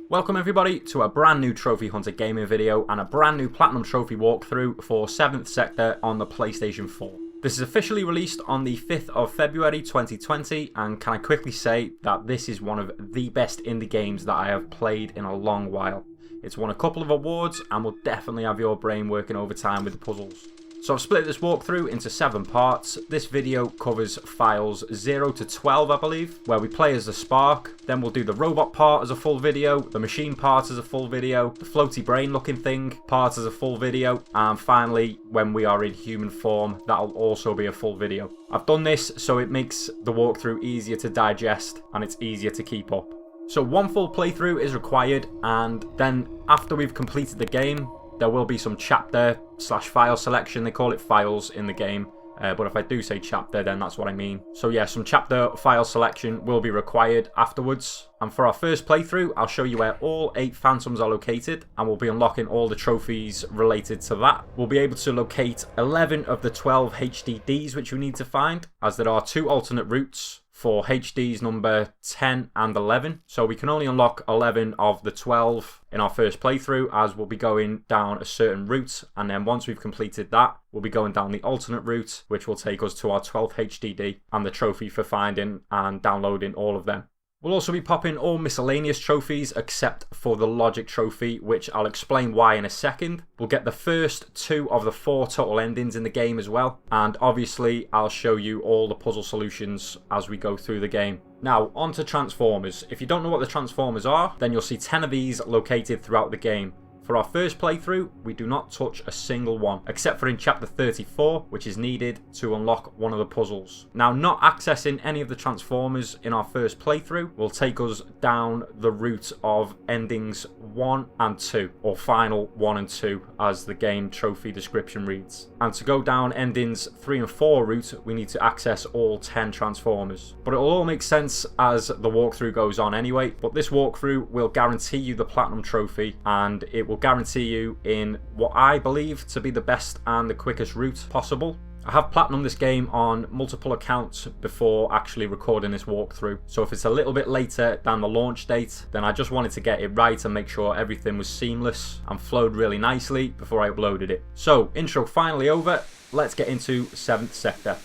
Welcome everybody to a brand new Trophy Hunter gaming video and a brand new Platinum Trophy walkthrough for 7th Sector on the PlayStation 4. This is officially released on the 5th of February 2020, and can I quickly say that this is one of the best indie games that I have played in a long while. It's won a couple of awards and will definitely have your brain working overtime with the puzzles. So I've split this walkthrough into 7 parts. This video covers files 0 to 12, I believe, where we play as the Spark. Then we'll do the robot part as a full video, the machine part as a full video, the floaty brain looking thing part as a full video, and finally, when we are in human form, that'll also be a full video. I've done this so it makes the walkthrough easier to digest and it's easier to keep up. So 1 full playthrough is required, and then after we've completed the game, there will be some chapter/file selection. They call it files in the game, but if I do say chapter, then that's what I mean. So yeah, some chapter file selection will be required afterwards. And for our first playthrough, I'll show you where all 8 phantoms are located, and we'll be unlocking all the trophies related to that. We'll be able to locate 11 of the 12 HDDs which we need to find, as there are 2 alternate routes for HDs number 10 and 11. So we can only unlock 11 of the 12 in our first playthrough, as we'll be going down a certain route, and then once we've completed that, we'll be going down the alternate route, which will take us to our 12th HDD and the trophy for finding and downloading all of them. We'll also be popping all miscellaneous trophies except for the logic trophy, which I'll explain why in a second. We'll get the first 2 of the 4 total endings in the game as well, and obviously I'll show you all the puzzle solutions as we go through the game. Now, on to Transformers. If you don't know what the Transformers are, then you'll see 10 of these located throughout the game. For our first playthrough, we do not touch a single one, except for in chapter 34, which is needed to unlock one of the puzzles. Now, not accessing any of the Transformers in our first playthrough will take us down the route of endings 1 and 2, or final 1 and 2, as the game trophy description reads. And to go down endings 3 and 4 route, we need to access all 10 Transformers. But it will all make sense as the walkthrough goes on anyway, but this walkthrough will guarantee you the Platinum Trophy, and it will guarantee you in what I believe to be the best and the quickest route possible. I have platinumed this game on multiple accounts before actually recording this walkthrough, so if it's a little bit later than the launch date, then I just wanted to get it right and make sure everything was seamless and flowed really nicely before I uploaded it. So, intro finally over, let's get into 7th Sector.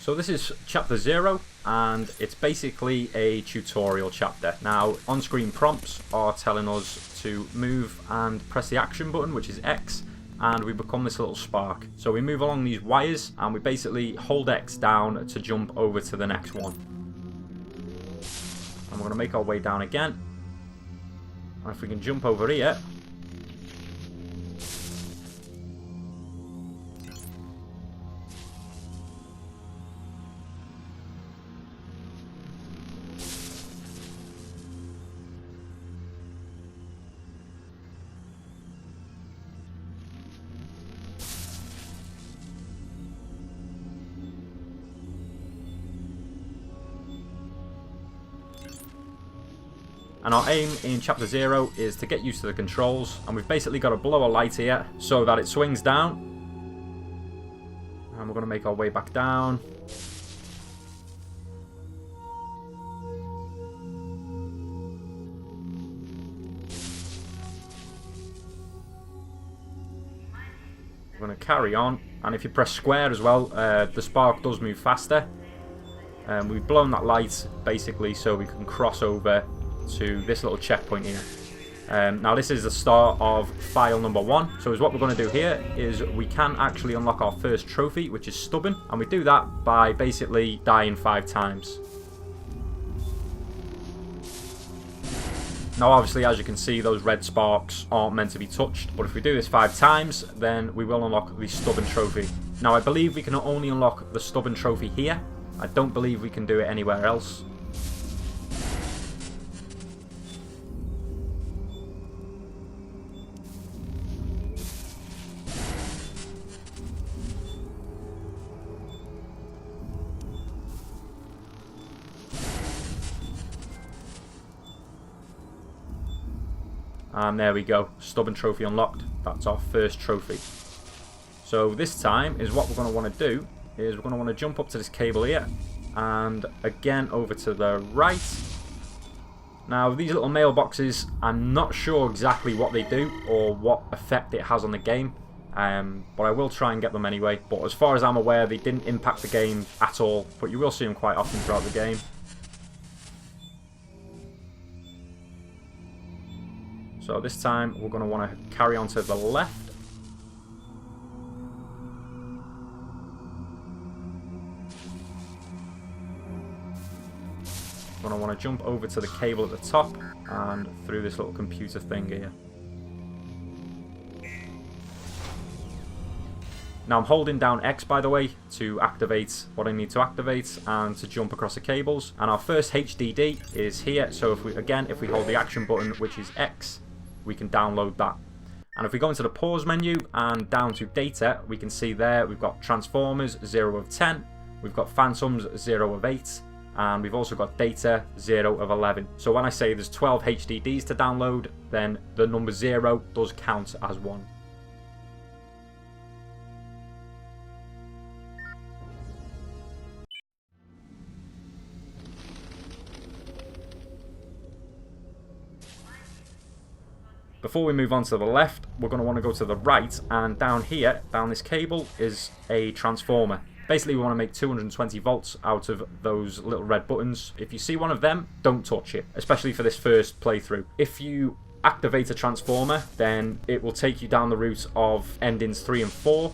So this is chapter 0, and it's basically a tutorial chapter. Now, on-screen prompts are telling us to move and press the action button, which is X, and we become this little spark. So we move along these wires, and we basically hold X down to jump over to the next one. And we're going to make our way down again. And if we can jump over here, and our aim in chapter 0 is to get used to the controls, and we've basically got to blow a light here so that it swings down, and we're going to make our way back down. We're going to carry on, and if you press square as well, the spark does move faster. We've blown that light basically so we can cross over to this little checkpoint here. Now this is the start of file number 1, so what we're going to do here is we can actually unlock our first trophy, which is stubborn, and we do that by basically dying 5 times. Now obviously, as you can see, those red sparks aren't meant to be touched, but if we do this 5 times, then we will unlock the stubborn trophy. Now I believe we can only unlock the stubborn trophy here. I don't believe we can do it anywhere else. And there we go. Stubborn trophy unlocked. That's our first trophy. So this time is what we're going to want to do is we're going to want to jump up to this cable here. And again over to the right. Now these little mailboxes, I'm not sure exactly what they do or what effect it has on the game. But I will try and get them anyway. But as far as I'm aware, they didn't impact the game at all. But you will see them quite often throughout the game. So this time we're going to want to carry on to the left. We're going to want to jump over to the cable at the top and through this little computer thing here. Now I'm holding down X, by the way, to activate what I need to activate and to jump across the cables. And our first HDD is here. So if we hold the action button, which is X, we can download that. And if we go into the pause menu and down to data, we can see there we've got Transformers 0 of 10, we've got Phantoms 0 of 8, and we've also got data 0 of 11. So when I say there's 12 HDDs to download, then the number 0 does count as one. Before we move on to the left, we're going to want to go to the right, and down here, down this cable, is a transformer. Basically, we want to make 220 volts out of those little red buttons. If you see one of them, don't touch it, especially for this first playthrough. If you activate a transformer, then it will take you down the route of endings 3 and 4.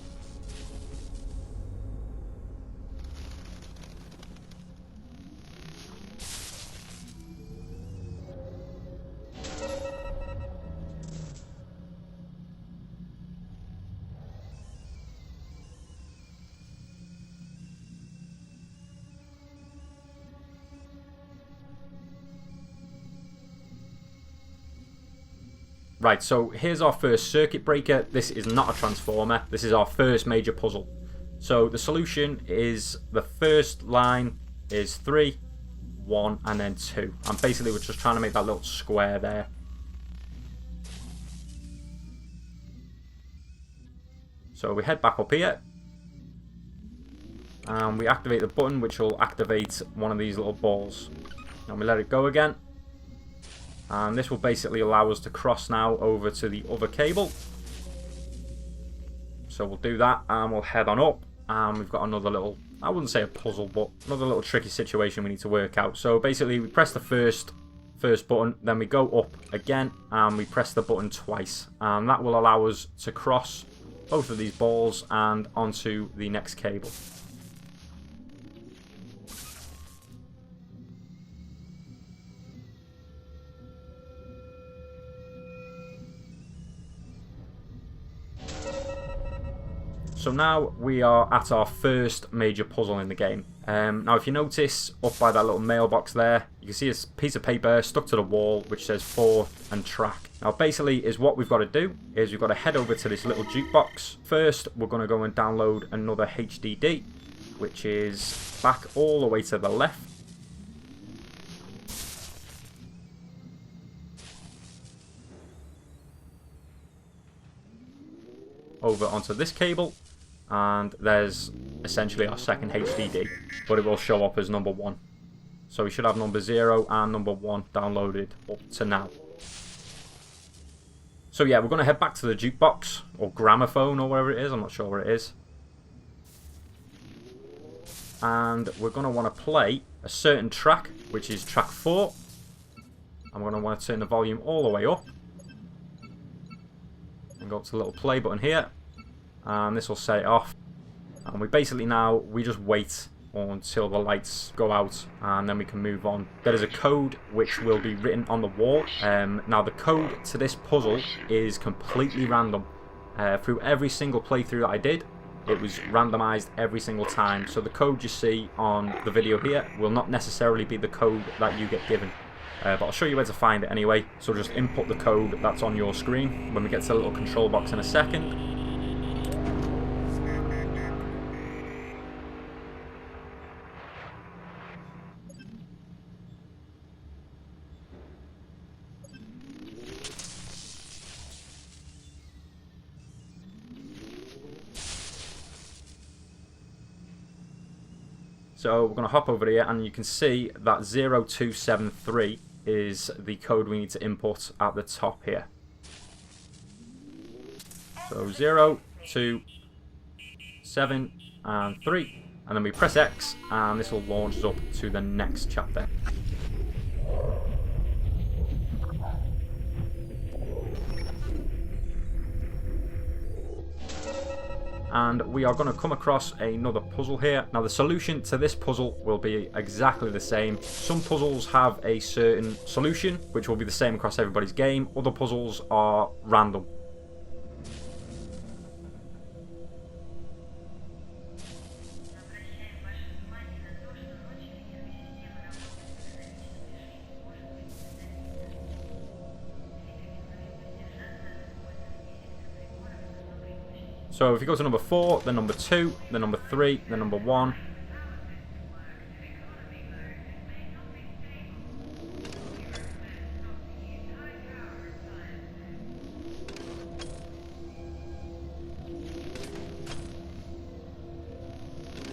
Right, so here's our first circuit breaker. This is not a transformer. This is our first major puzzle. So the solution is the first line is 3, 1, and then 2. And basically we're just trying to make that little square there. So we head back up here. And we activate the button, which will activate one of these little balls. And we let it go again. And this will basically allow us to cross now over to the other cable. So we'll do that and we'll head on up. And we've got another little, I wouldn't say a puzzle, but another little tricky situation we need to work out. So basically we press the first button, then we go up again and we press the button twice. And that will allow us to cross both of these balls and onto the next cable. So now we are at our first major puzzle in the game. Now if you notice up by that little mailbox there, you can see a piece of paper stuck to the wall which says 4 and track. Now basically is what we've got to do is we've got to head over to this little jukebox. First we're going to go and download another HDD, which is back all the way to the left. Over onto this cable. And there's essentially our second HDD, but it will show up as number 1. So we should have number 0 and number 1 downloaded up to now. So yeah, we're going to head back to the jukebox, or gramophone, or whatever it is, I'm not sure where it is. And we're going to want to play a certain track, which is track 4. I'm going to want to turn the volume all the way up. And go up to the little play button here. And this will set it off, and we basically now just wait until the lights go out and then we can move on. There is a code which will be written on the wall. Now the code to this puzzle is completely random. Through every single playthrough that I did, it was randomized every single time, so the code you see on the video here will not necessarily be the code that you get given. But I'll show you where to find it anyway, so just input the code that's on your screen when we get to the little control box in a second. So we're going to hop over here, and you can see that 0273 is the code we need to input at the top here. So 0, 2, 7, and 3. And then we press X, and this will launch us up to the next chapter. And we are going to come across another puzzle here. Now the solution to this puzzle will be exactly the same. Some puzzles have a certain solution, which will be the same across everybody's game. Other puzzles are random. So if you go to number 4, then number 2, then number 3, then number 1.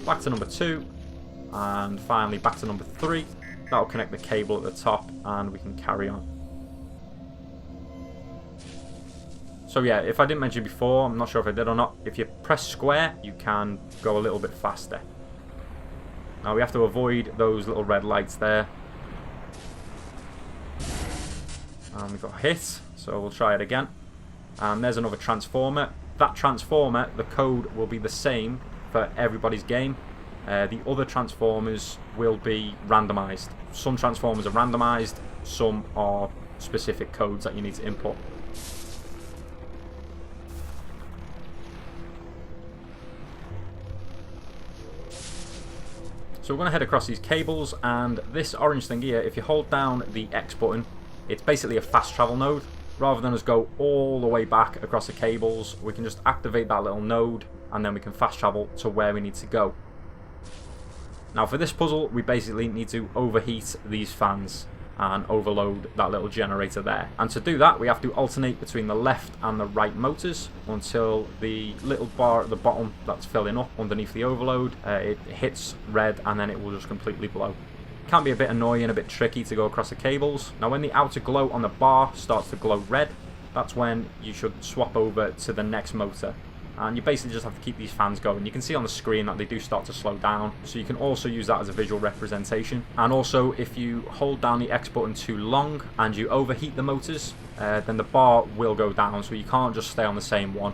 Back to number 2, and finally back to number 3. That'll connect the cable at the top, and we can carry on. So yeah, if I didn't mention before, I'm not sure if I did or not, if you press square, you can go a little bit faster. Now we have to avoid those little red lights there. And we got hit, so we'll try it again. And there's another transformer. That transformer, the code will be the same for everybody's game. The other transformers will be randomized. Some transformers are randomized, some are specific codes that you need to input. So we're going to head across these cables, and this orange thing here, if you hold down the X button, it's basically a fast travel node. Rather than us go all the way back across the cables, we can just activate that little node, and then we can fast travel to where we need to go. Now for this puzzle, we basically need to overheat these fans and overload that little generator there. And to do that, we have to alternate between the left and the right motors until the little bar at the bottom that's filling up underneath the overload, it hits red, and then it will just completely blow. It can be a bit annoying, a bit tricky to go across the cables. Now when the outer glow on the bar starts to glow red, that's when you should swap over to the next motor. And you basically just have to keep these fans going. You can see on the screen that they do start to slow down, so you can also use that as a visual representation. And also, if you hold down the X button too long and you overheat the motors, then the bar will go down, so you can't just stay on the same one.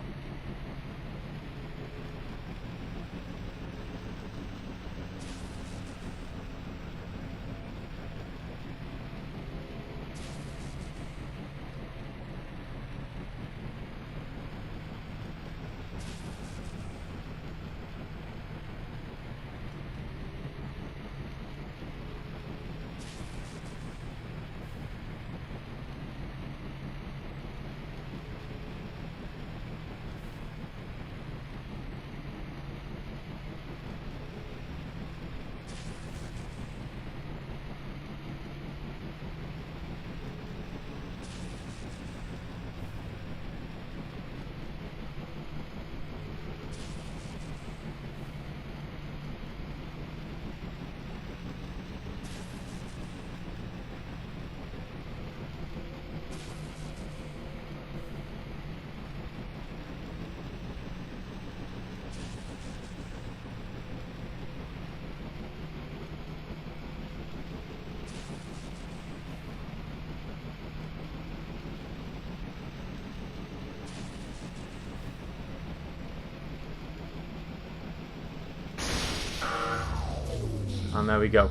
And there we go.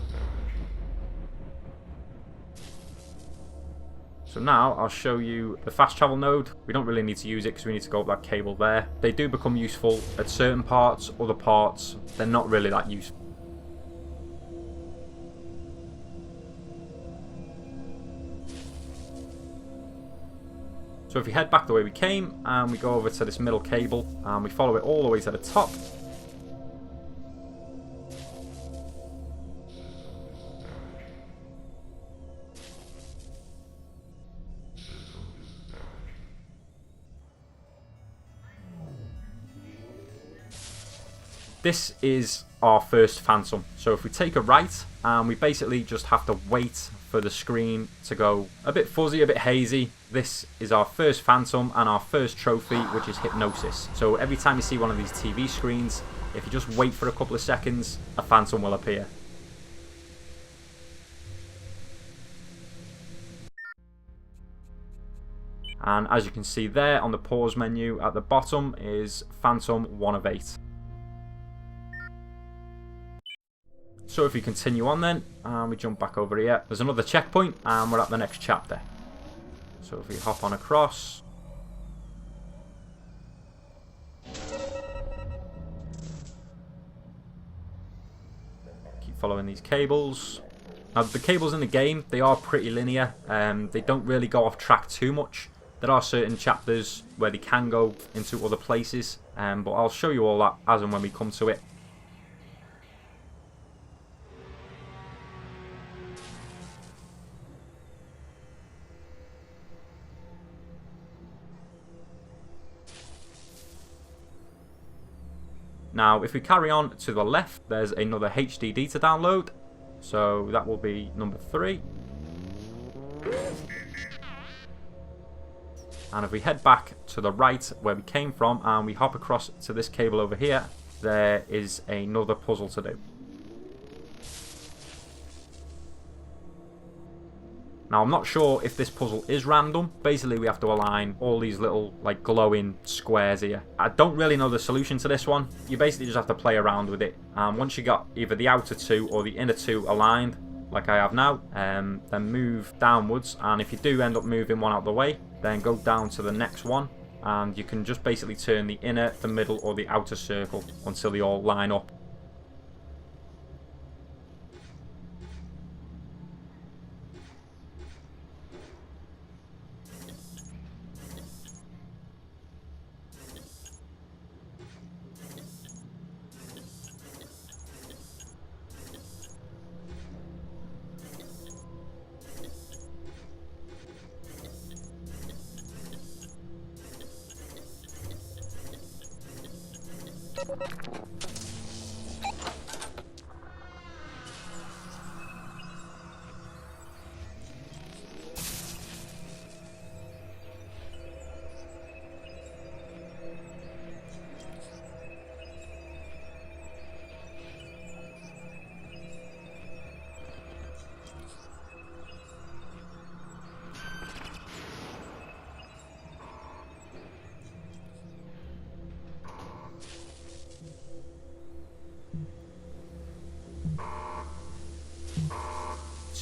So now I'll show you the fast travel node. We don't really need to use it because we need to go up that cable there. They do become useful at certain parts, other parts they're not really that useful. So if we head back the way we came and we go over to this middle cable and we follow it all the way to the top, this is our first phantom. So if we take a right, and we basically just have to wait for the screen to go a bit fuzzy, a bit hazy. This is our first phantom and our first trophy, which is hypnosis. So every time you see one of these TV screens, if you just wait for a couple of seconds, a phantom will appear. And as you can see there on the pause menu at the bottom is Phantom 1 of 8. So if we continue on then, and we jump back over here, there's another checkpoint, and we're at the next chapter. So if we hop on across. Keep following these cables. Now the cables in the game, they are pretty linear. They don't really go off track too much. There are certain chapters where they can go into other places, but I'll show you all that as and when we come to it. Now, if we carry on to the left, there's another HDD to download. So that will be number 3. And if we head back to the right where we came from and we hop across to this cable over here, there is another puzzle to do. Now, I'm not sure if this puzzle is random. Basically, we have to align all these little, like, glowing squares here. I don't really know the solution to this one. You basically just have to play around with it. Once you got either the outer 2 or the inner 2 aligned, like I have now, then move downwards. And if you do end up moving one out of the way, then go down to the next one. And you can just basically turn the inner, the middle, or the outer circle until they all line up.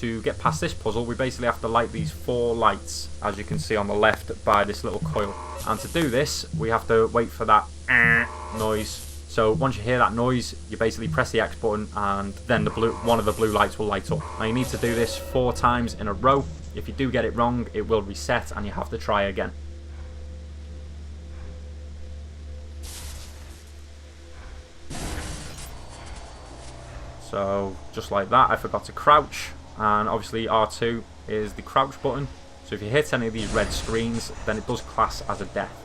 To get past this puzzle, we basically have to light these 4 lights, as you can see on the left by this little coil. And to do this, we have to wait for that noise. So once you hear that noise, you basically press the X button, and then one of the blue lights will light up. Now you need to do this 4 times in a row. If you do get it wrong, it will reset, and you have to try again. So just like that, I forgot to crouch. And obviously R2 is the crouch button. So if you hit any of these red screens, then it does class as a death.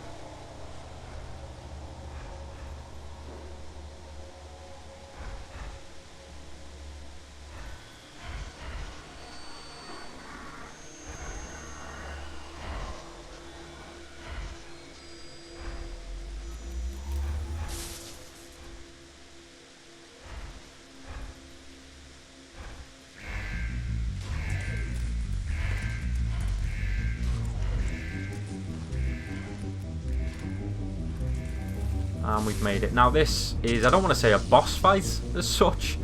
And we've made it. Now this is, I don't want to say a boss fight as such.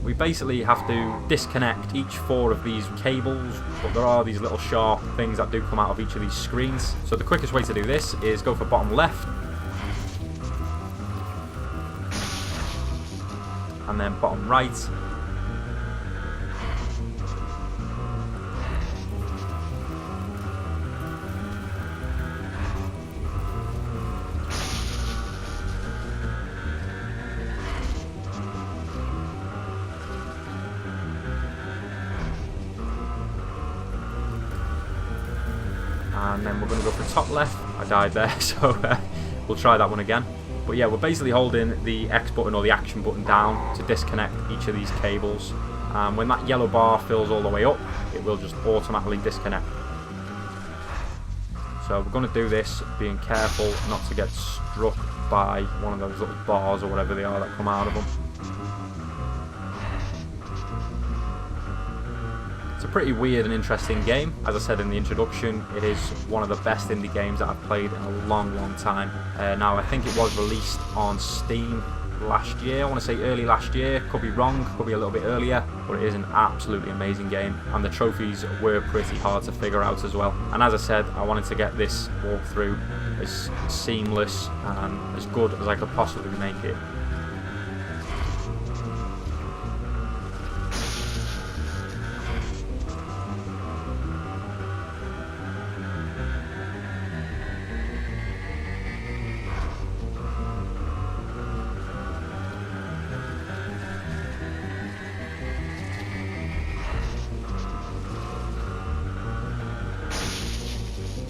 We basically have to disconnect each 4 of these cables, but there are these little sharp things that do come out of each of these screens. So the quickest way to do this is go for bottom left, and then bottom right. And then we're going to go for top left. I died there, so we'll try that one again. But yeah, we're basically holding the X button or the action button down to disconnect each of these cables. And when that yellow bar fills all the way up, it will just automatically disconnect. So we're going to do this being careful not to get struck by one of those little bars or whatever they are that come out of them. It's a pretty weird and interesting game. As I said in the introduction, it is one of the best indie games that I've played in a long, long time. Now, I think it was released on Steam last year. I want to say early last year. Could be wrong, could be a little bit earlier, but it is an absolutely amazing game. And the trophies were pretty hard to figure out as well. And as I said, I wanted to get this walkthrough as seamless and as good as I could possibly make it.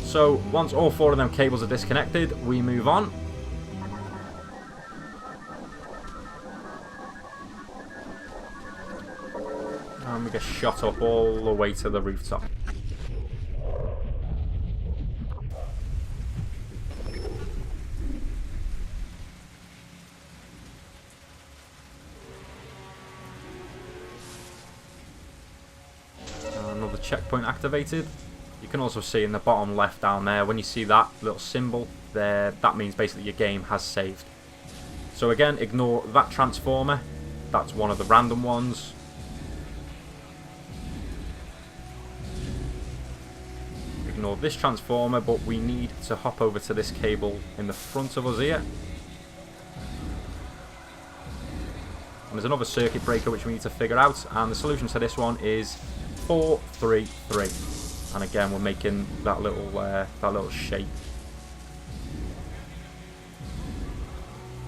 So once all 4 of them cables are disconnected, we move on. And we get shot up all the way to the rooftop. Another checkpoint activated. You can also see in the bottom left down there, when you see that little symbol there, that means basically your game has saved. So again, ignore that transformer. That's one of the random ones. Ignore this transformer, but we need to hop over to this cable in the front of us here. And there's another circuit breaker which we need to figure out, and the solution to this one is 433. And again, we're making that little shape.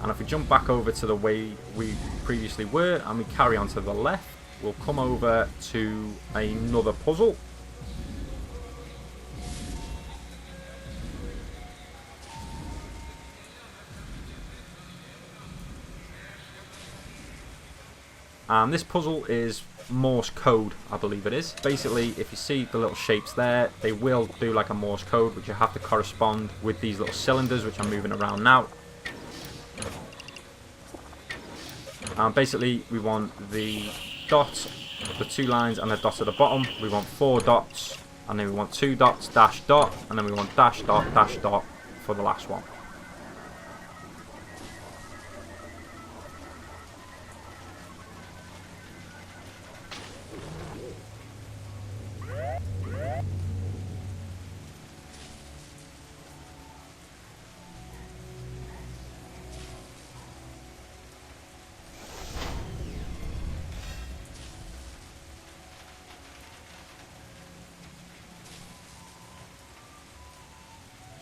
And if we jump back over to the way we previously were and we carry on to the left, we'll come over to another puzzle. And this puzzle is Morse code, I believe it is. Basically, if you see the little shapes there, they will do like a Morse code, which you have to correspond with these little cylinders, which I'm moving around now. And basically, we want the dot, the 2 lines, and the dot at the bottom. We want 4 dots, and then we want 2 dots, dash dot, and then we want dash dot for the last one.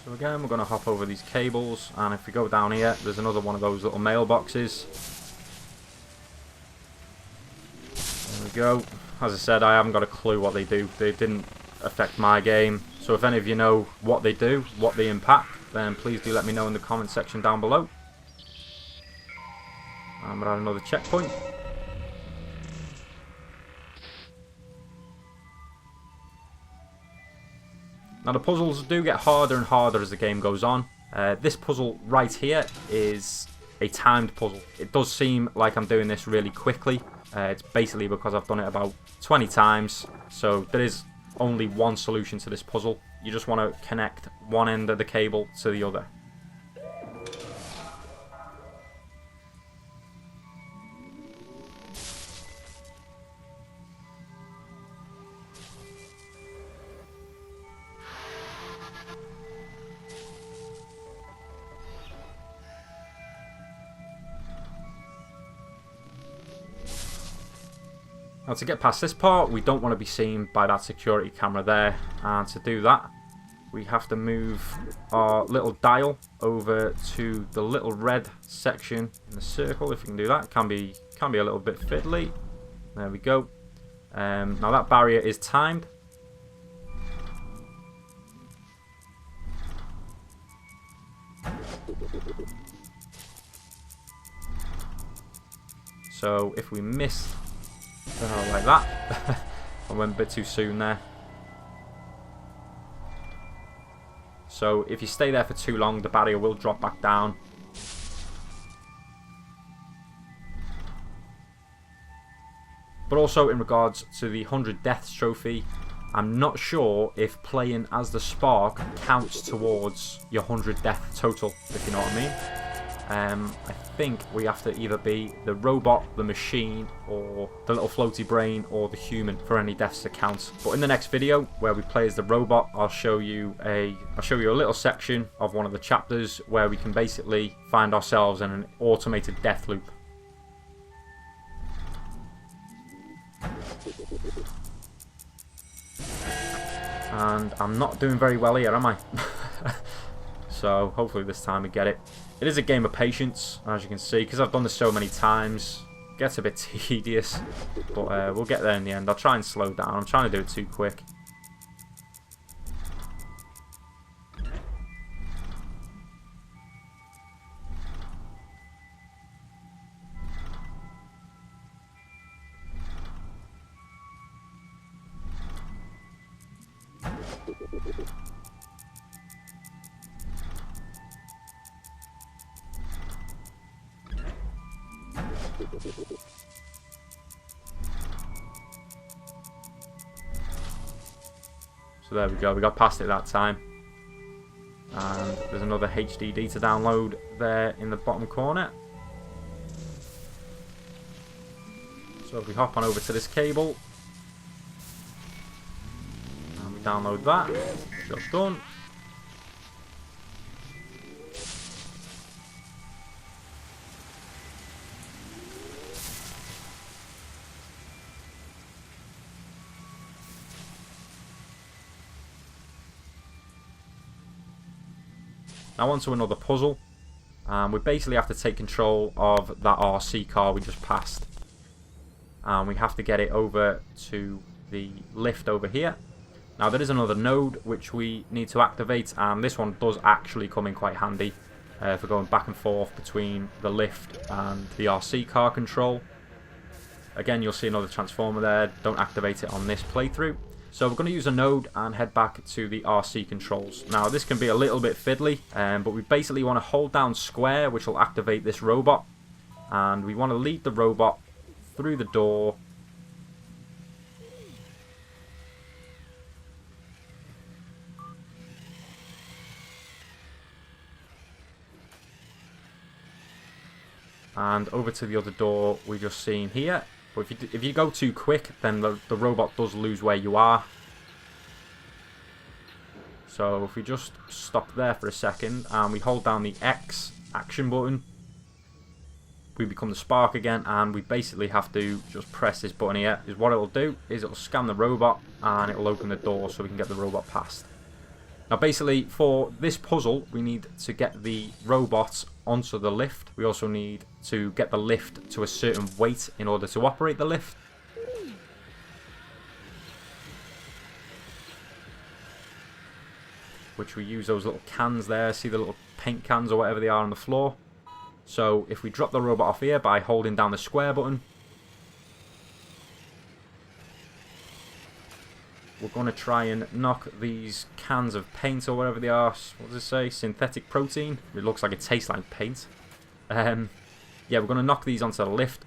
So again, we're going to hop over these cables, and if we go down here, there's another one of those little mailboxes. There we go. As I said, I haven't got a clue what they do. They didn't affect my game. So if any of you know what they do, what they impact, then please do let me know in the comment section down below. And we're at another checkpoint. Now the puzzles do get harder and harder as the game goes on. This puzzle right here is a timed puzzle. It does seem like I'm doing this really quickly. It's basically because I've done it about 20 times. So there is only one solution to this puzzle. You just want to connect one end of the cable to the other. Now to get past this part, we don't want to be seen by that security camera there, and to do that we have to move our little dial over to the little red section in the circle. If you can do that, it can be a little bit fiddly. There we go. Now that barrier is timed. So if we miss, like that, I went a bit too soon there. So if you stay there for too long, the barrier will drop back down. But also in regards to the 100 Deaths trophy, I'm not sure if playing as the Spark counts towards your 100 death total, if you know what I mean. I think we have to either be the robot, the machine, or the little floaty brain, or the human for any deaths to count. But in the next video, where we play as the robot, I'll show you a little section of one of the chapters where we can basically find ourselves in an automated death loop. And I'm not doing very well here, am I? So hopefully this time we get it. It is a game of patience, as you can see, because I've done this so many times. It gets a bit tedious, but we'll get there in the end. I'll try and slow down. I'm trying to do it too quick. So there we go, we got past it that time. And there's another HDD to download there in the bottom corner. So if we hop on over to this cable, and we download that, job done. Now on to another puzzle. We basically have to take control of that RC car we just passed. And we have to get it over to the lift over here. Now there is another node which we need to activate, and this one does actually come in quite handy for going back and forth between the lift and the RC car control. Again, you'll see another transformer there. Don't activate it on this playthrough. So we're going to use a node and head back to the RC controls. Now this can be a little bit fiddly, but we basically want to hold down square, which will activate this robot. And we want to lead the robot through the door. And over to the other door we just seen here. But if you go too quick, then the robot does lose where you are. So if we just stop there for a second and we hold down the X action button, we become the Spark again, and we basically have to just press this button here. Is what it'll do is it'll scan the robot and it'll open the door so we can get the robot past. Now basically for this puzzle we need to get the robot onto the lift. We also need to get the lift to a certain weight in order to operate the lift. Which we use those little cans there, see the little paint cans or whatever they are on the floor. So if we drop the robot off here by holding down the square button, we're going to try and knock these cans of paint or whatever they are. What does it say? Synthetic protein. It looks like it tastes like paint. Yeah, we're going to knock these onto the lift.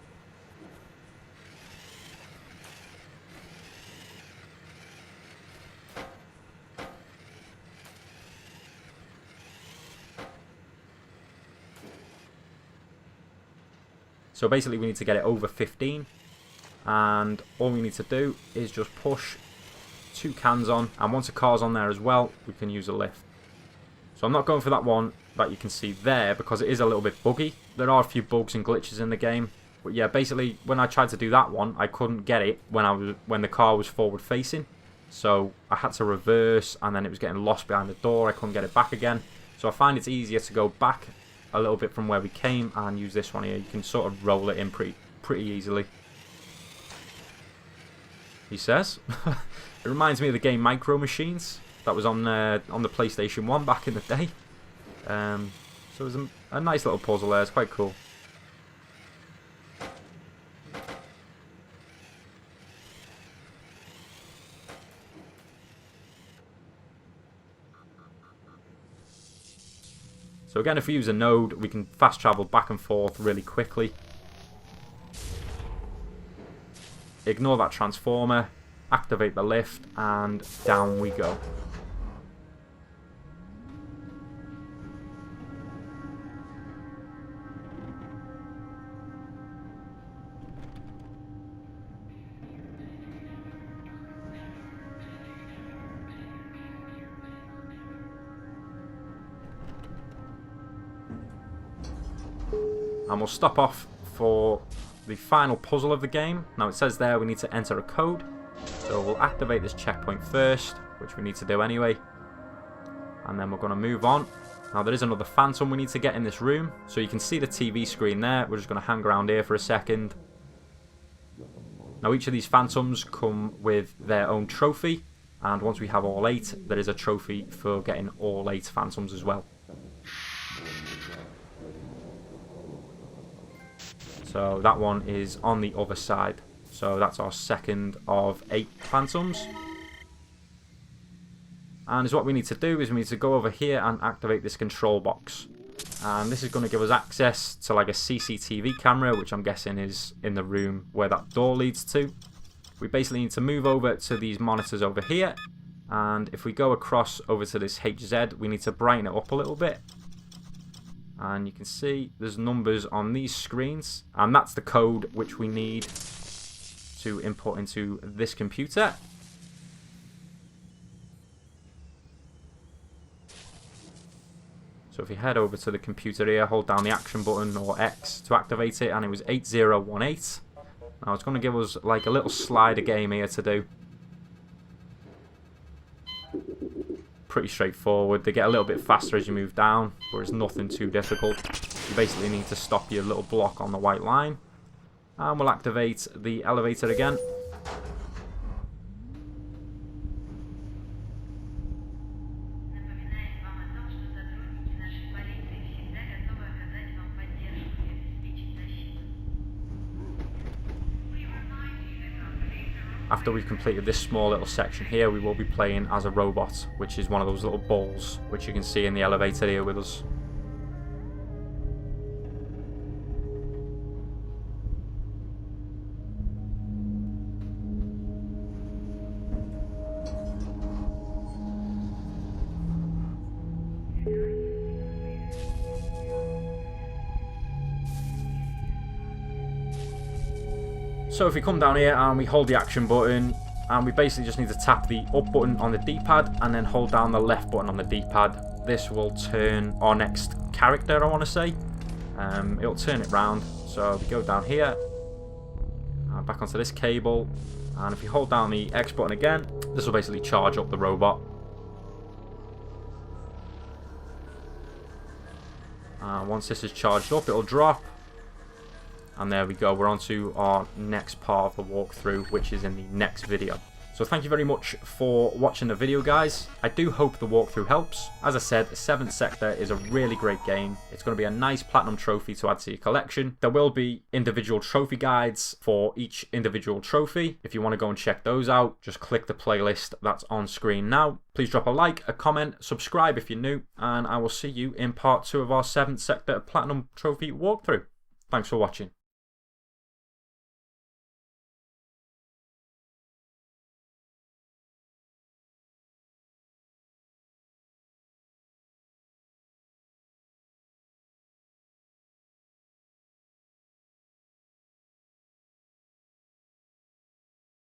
So basically we need to get it over 15. And all we need to do is just push 2 cans on, and once a car's on there as well, we can use a lift. So I'm not going for that one that you can see there because it is a little bit buggy. There are a few bugs and glitches in the game, but yeah, basically when I tried to do that one, I couldn't get it when the car was forward facing. So I had to reverse, and then it was getting lost behind the door. I couldn't get it back again. So I find it's easier to go back a little bit from where we came and use this one here. You can sort of roll it in pretty easily. He says. It reminds me of the game Micro Machines that was on the PlayStation 1 back in the day. So it was a nice little puzzle there. It's quite cool. So again, if we use a node, we can fast travel back and forth really quickly. Ignore that transformer, activate the lift, and down we go. And we'll stop off for the final puzzle of the game. Now it says there we need to enter a code. So we'll activate this checkpoint first, which we need to do anyway. And then we're going to move on. Now there is another phantom we need to get in this room. So you can see the TV screen there. We're just going to hang around here for a second. Now each of these phantoms come with their own trophy. And once we have all 8, there is a trophy for getting all 8 phantoms as well. So that one is on the other side. So that's our second of 8 phantoms. And what we need to do is we need to go over here and activate this control box. And this is going to give us access to like a CCTV camera, which I'm guessing is in the room where that door leads to. We basically need to move over to these monitors over here. And if we go across over to this HZ, we need to brighten it up a little bit. And you can see there's numbers on these screens, and that's the code which we need to input into this computer. So if you head over to the computer here, hold down the action button or X to activate it, and it was 8018. Now it's going to give us like a little slider game here to do. Pretty straightforward. They get a little bit faster as you move down, but it's nothing too difficult. You basically need to stop your little block on the white line. And we'll activate the elevator again. After we've completed this small little section here, we will be playing as a robot, which is one of those little balls, which you can see in the elevator here with us. So if we come down here and we hold the action button, and we basically just need to tap the up button on the D-pad and then hold down the left button on the D-pad. This will turn our next character, I want to say. It'll turn it round. So if we go down here, back onto this cable, and if you hold down the X button again, this will basically charge up the robot. Once this is charged up, it'll drop. And there we go, we're on to our next part of the walkthrough, which is in the next video. So thank you very much for watching the video, guys. I do hope the walkthrough helps. As I said, 7th Sector is a really great game. It's going to be a nice platinum trophy to add to your collection. There will be individual trophy guides for each individual trophy. If you want to go and check those out, just click the playlist that's on screen now. Please drop a like, a comment, subscribe if you're new, and I will see you in part 2 of our 7th Sector platinum trophy walkthrough. Thanks for watching.